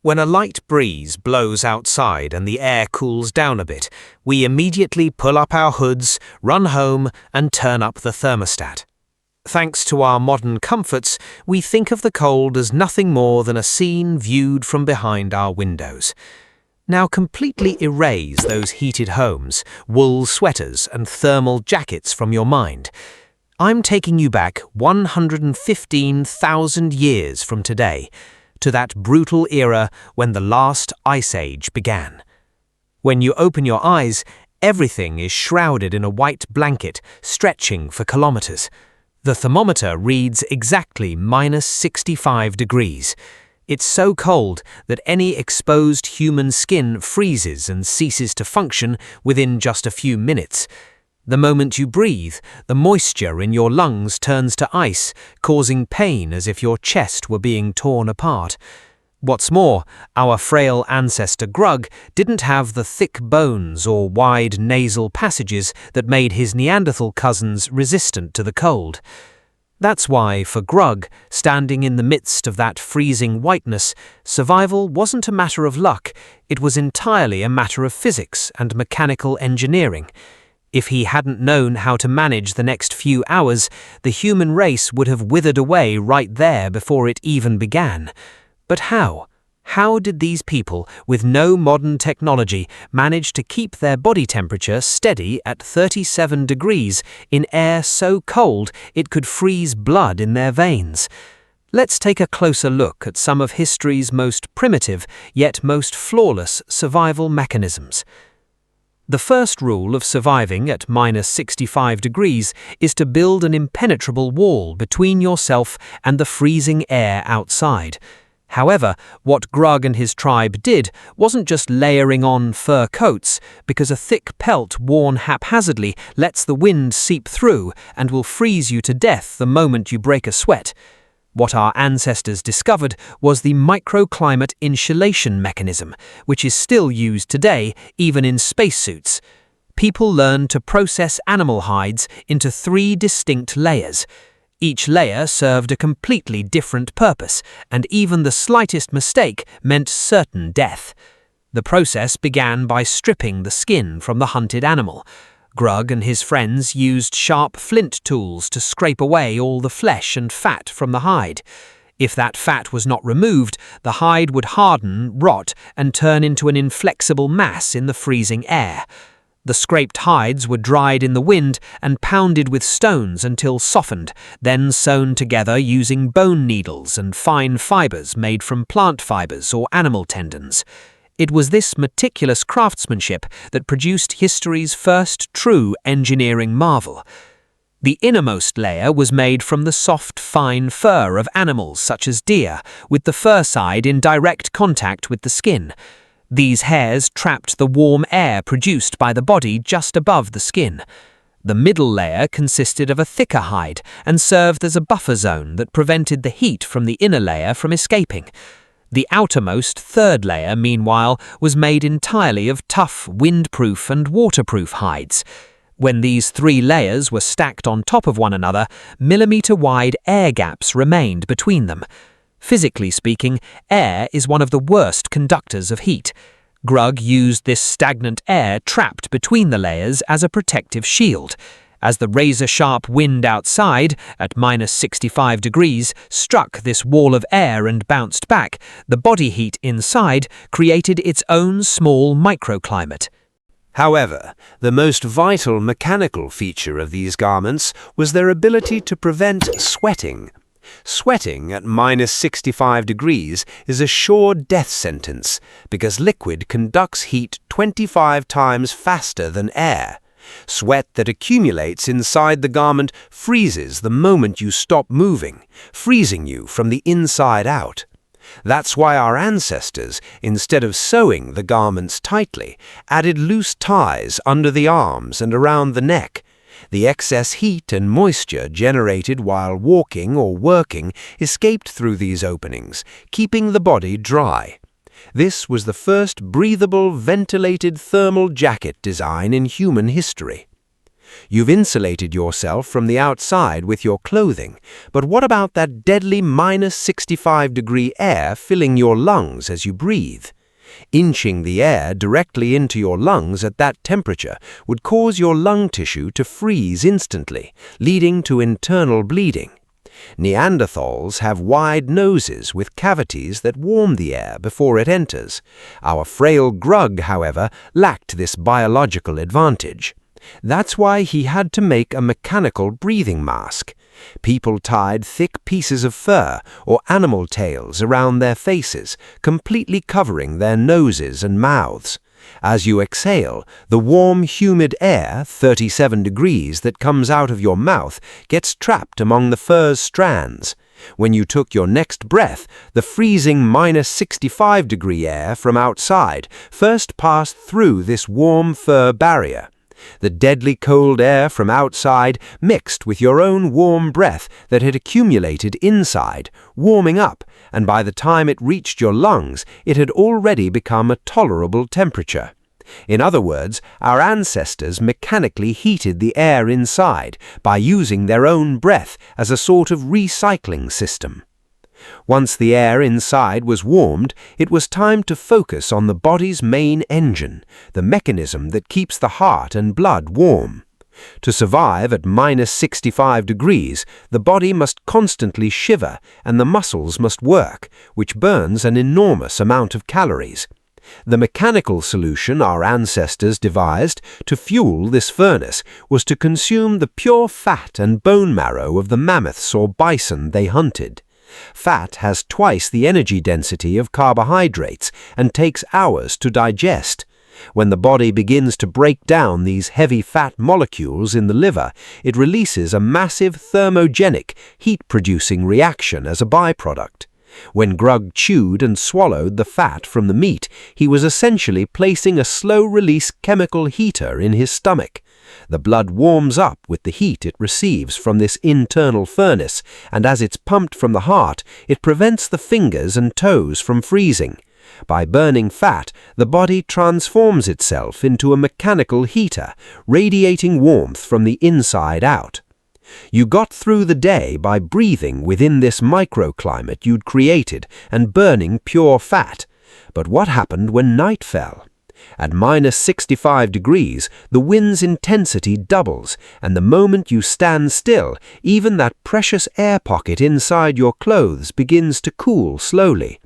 When a light breeze blows outside and the air cools down a bit, we immediately pull up our hoods, run home, and turn up the thermostat. Thanks to our modern comforts, we think of the cold as nothing more than a scene viewed from behind our windows. Now completely erase those heated homes, wool sweaters, and thermal jackets from your mind. I'm taking you back 115,000 years from today, to that brutal era when the last ice age began. When you open your eyes, everything is shrouded in a white blanket, stretching for kilometers. The thermometer reads exactly -65 degrees. It's so cold that any exposed human skin freezes and ceases to function within just a few minutes. The moment you breathe, the moisture in your lungs turns to ice, causing pain as if your chest were being torn apart. What's more, our frail ancestor Grug didn't have the thick bones or wide nasal passages that made his Neanderthal cousins resistant to the cold. That's why, for Grug, standing in the midst of that freezing whiteness, survival wasn't a matter of luck, it was entirely a matter of physics and mechanical engineering. If he hadn't known how to manage the next few hours, the human race would have withered away right there before it even began. But how? How did these people, with no modern technology, manage to keep their body temperature steady at 37 degrees in air so cold it could freeze blood in their veins? Let's take a closer look at some of history's most primitive, yet most flawless survival mechanisms. The first rule of surviving at -65 degrees is to build an impenetrable wall between yourself and the freezing air outside. However, what Grug and his tribe did wasn't just layering on fur coats, because a thick pelt worn haphazardly lets the wind seep through and will freeze you to death the moment you break a sweat. What our ancestors discovered was the microclimate insulation mechanism, which is still used today, even in spacesuits. People learned to process animal hides into 3 distinct layers. Each layer served a completely different purpose, and even the slightest mistake meant certain death. The process began by stripping the skin from the hunted animal. Grug and his friends used sharp flint tools to scrape away all the flesh and fat from the hide. If that fat was not removed, the hide would harden, rot, and turn into an inflexible mass in the freezing air. The scraped hides were dried in the wind and pounded with stones until softened, then sewn together using bone needles and fine fibers made from plant fibers or animal tendons. It was this meticulous craftsmanship that produced history's first true engineering marvel. The innermost layer was made from the soft, fine fur of animals such as deer, with the fur side in direct contact with the skin. These hairs trapped the warm air produced by the body just above the skin. The middle layer consisted of a thicker hide and served as a buffer zone that prevented the heat from the inner layer from escaping. The outermost third layer, meanwhile, was made entirely of tough, windproof and waterproof hides. When these 3 layers were stacked on top of one another, millimeter-wide air gaps remained between them. Physically speaking, air is one of the worst conductors of heat. Grug used this stagnant air trapped between the layers as a protective shield. As the razor-sharp wind outside, at -65 degrees, struck this wall of air and bounced back, the body heat inside created its own small microclimate. However, the most vital mechanical feature of these garments was their ability to prevent sweating. Sweating at -65 degrees is a sure death sentence because liquid conducts heat 25 times faster than air. Sweat that accumulates inside the garment freezes the moment you stop moving, freezing you from the inside out. That's why our ancestors, instead of sewing the garments tightly, added loose ties under the arms and around the neck. The excess heat and moisture generated while walking or working escaped through these openings, keeping the body dry. This was the first breathable, ventilated thermal jacket design in human history. You've insulated yourself from the outside with your clothing, but what about that deadly -65-degree air filling your lungs as you breathe? Inching the air directly into your lungs at that temperature would cause your lung tissue to freeze instantly, leading to internal bleeding. Neanderthals have wide noses with cavities that warm the air before it enters. Our frail Grug, however, lacked this biological advantage. That's why he had to make a mechanical breathing mask. People tied thick pieces of fur or animal tails around their faces, completely covering their noses and mouths. As you exhale, the warm, humid air, 37 degrees, that comes out of your mouth gets trapped among the fur's strands. When you took your next breath, the freezing -65-degree air from outside first passed through this warm fur barrier. The deadly cold air from outside mixed with your own warm breath that had accumulated inside, warming up, and by the time it reached your lungs, it had already become a tolerable temperature. In other words, our ancestors mechanically heated the air inside by using their own breath as a sort of recycling system. Once the air inside was warmed, it was time to focus on the body's main engine, the mechanism that keeps the heart and blood warm. To survive at -65 degrees, the body must constantly shiver and the muscles must work, which burns an enormous amount of calories. The mechanical solution our ancestors devised to fuel this furnace was to consume the pure fat and bone marrow of the mammoths or bison they hunted. Fat has twice the energy density of carbohydrates and takes hours to digest. When the body begins to break down these heavy fat molecules in the liver, it releases a massive thermogenic, heat-producing reaction as a byproduct. When Grug chewed and swallowed the fat from the meat, he was essentially placing a slow-release chemical heater in his stomach. The blood warms up with the heat it receives from this internal furnace, and as it's pumped from the heart, it prevents the fingers and toes from freezing. By burning fat, the body transforms itself into a mechanical heater, radiating warmth from the inside out. You got through the day by breathing within this microclimate you'd created and burning pure fat. But what happened when night fell? At -65 degrees, the wind's intensity doubles, and the moment you stand still, even that precious air pocket inside your clothes begins to cool slowly.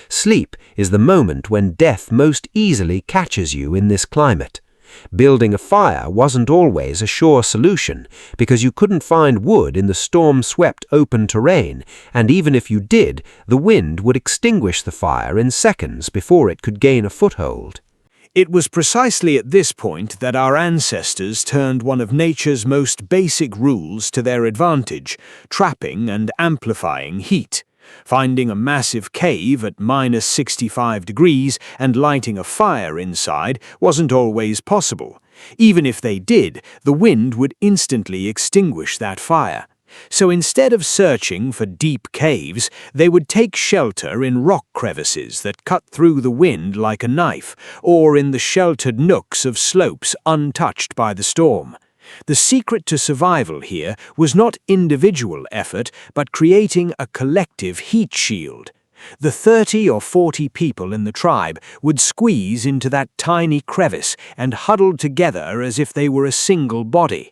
Sleep is the moment when death most easily catches you in this climate. Building a fire wasn't always a sure solution, because you couldn't find wood in the storm-swept open terrain, and even if you did, the wind would extinguish the fire in seconds before it could gain a foothold. It was precisely at this point that our ancestors turned one of nature's most basic rules to their advantage, trapping and amplifying heat. Finding a massive cave at -65 degrees and lighting a fire inside wasn't always possible. Even if they did, the wind would instantly extinguish that fire. So instead of searching for deep caves, they would take shelter in rock crevices that cut through the wind like a knife, or in the sheltered nooks of slopes untouched by the storm. The secret to survival here was not individual effort, but creating a collective heat shield. The 30 or 40 people in the tribe would squeeze into that tiny crevice and huddle together as if they were a single body.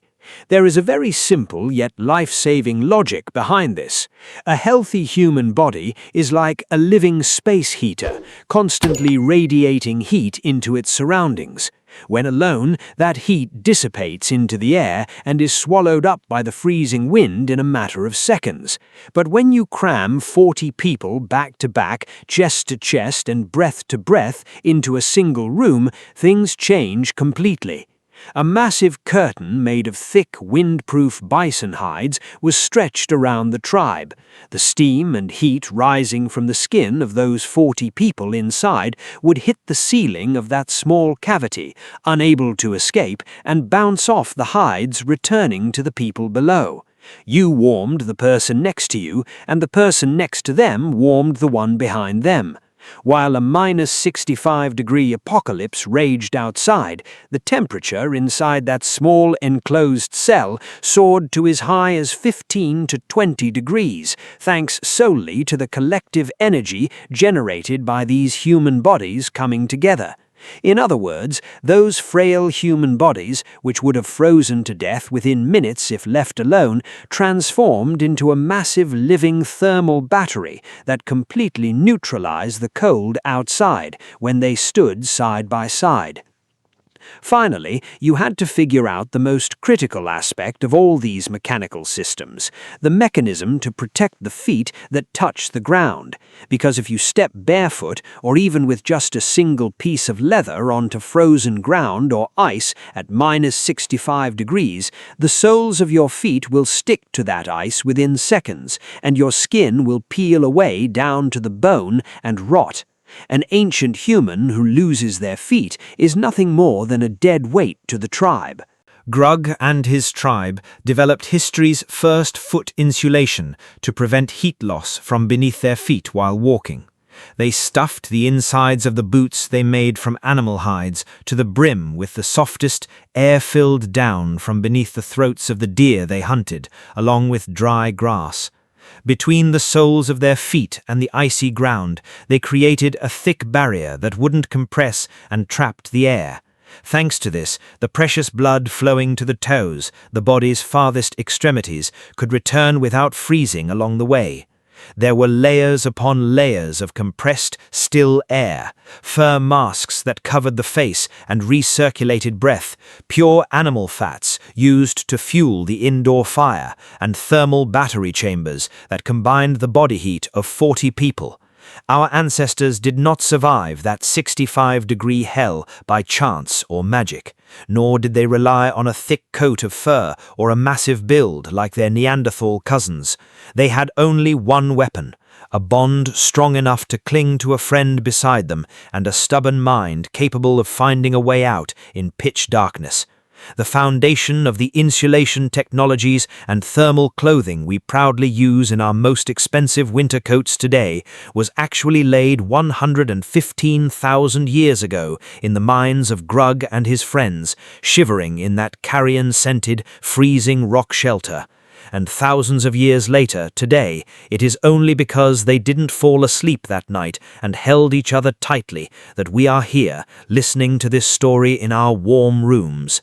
There is a very simple yet life-saving logic behind this. A healthy human body is like a living space heater, constantly radiating heat into its surroundings. When alone, that heat dissipates into the air and is swallowed up by the freezing wind in a matter of seconds. But when you cram 40 people back to back, chest to chest and breath to breath into a single room, things change completely. A massive curtain made of thick, wind-proof bison hides was stretched around the tribe. The steam and heat rising from the skin of those 40 people inside would hit the ceiling of that small cavity, unable to escape, and bounce off the hides, returning to the people below. You warmed the person next to you, and the person next to them warmed the one behind them. While a -65-degree apocalypse raged outside, the temperature inside that small enclosed cell soared to as high as 15 to 20 degrees, thanks solely to the collective energy generated by these human bodies coming together. In other words, those frail human bodies, which would have frozen to death within minutes if left alone, transformed into a massive living thermal battery that completely neutralized the cold outside when they stood side by side. Finally, you had to figure out the most critical aspect of all these mechanical systems, the mechanism to protect the feet that touch the ground, because if you step barefoot or even with just a single piece of leather onto frozen ground or ice at -65 degrees, the soles of your feet will stick to that ice within seconds, and your skin will peel away down to the bone and rot. An ancient human who loses their feet is nothing more than a dead weight to the tribe. Grug and his tribe developed history's first foot insulation to prevent heat loss from beneath their feet while walking. They stuffed the insides of the boots they made from animal hides to the brim with the softest, air-filled down from beneath the throats of the deer they hunted, along with dry grass. Between the soles of their feet and the icy ground, they created a thick barrier that wouldn't compress and trapped the air. Thanks to this, the precious blood flowing to the toes, the body's farthest extremities, could return without freezing along the way. There were layers upon layers of compressed, still air, fur masks that covered the face and recirculated breath, pure animal fats used to fuel the indoor fire, and thermal battery chambers that combined the body heat of 40 people. Our ancestors did not survive that 65-degree hell by chance or magic, nor did they rely on a thick coat of fur or a massive build like their Neanderthal cousins. They had only one weapon, a bond strong enough to cling to a friend beside them, and a stubborn mind capable of finding a way out in pitch darkness. The foundation of the insulation technologies and thermal clothing we proudly use in our most expensive winter coats today was actually laid 115,000 years ago in the minds of Grug and his friends, shivering in that carrion-scented, freezing rock shelter. And thousands of years later, today, it is only because they didn't fall asleep that night and held each other tightly that we are here, listening to this story in our warm rooms.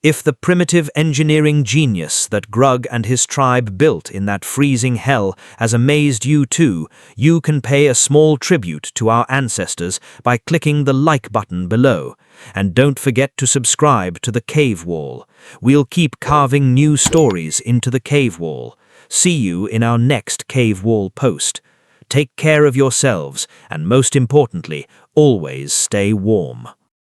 If the primitive engineering genius that Grug and his tribe built in that freezing hell has amazed you too, you can pay a small tribute to our ancestors by clicking the like button below. And don't forget to subscribe to the Cave Wall. We'll keep carving new stories into the Cave Wall. See you in our next Cave Wall post. Take care of yourselves, and most importantly, always stay warm.